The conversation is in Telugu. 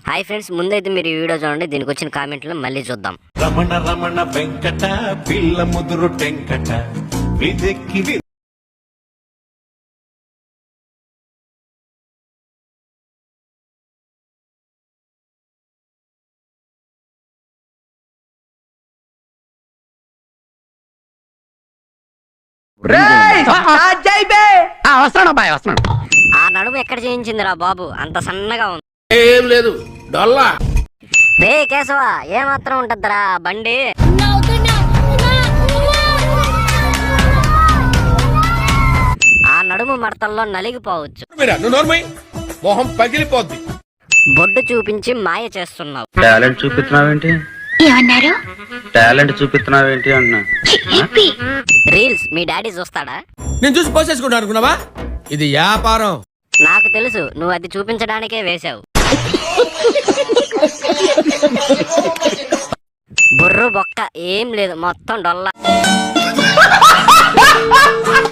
హాయ్ ఫ్రెండ్స్, ముందైతే మీరు ఈ వీడియో చూడండి, దీనికి వచ్చిన కామెంట్లు మళ్ళీ చూద్దాం. రమణ రమణ వెంకట పిల్ల ముదురు టెంకట విదెక్కి వస్తున్నాడు. ఆ నడుము ఎక్కడ చేయించిందిరా బాబు, అంత సన్నగా ఉంది. ఏం లేదు డొల్లా. రే కేశవ, ఏమాత్రం ఉంటదిరా బండి. ఆ నడుము మడతల్లో నలిగిపోవచ్చు. మొహం పగిలిపోద్ది. బొడ్డు చూపించి మాయ చేస్తున్నావు. టాలెంట్ చూపిస్తున్నావేంటి? ఏమన్నారు? టాలెంట్ చూపిస్తున్నావేంటి అన్నా. రీల్స్ మీ డాడీ చూస్తాడా? నేను చూసి పోసేసుకుంటా అనుకున్నావా? ఇది వ్యాపారం. నాకు తెలుసు, నువ్వు అది చూపించడానికే వేశావు. బుర్రు బొక్క ఏం లేదు, మొత్తం డొల్ల.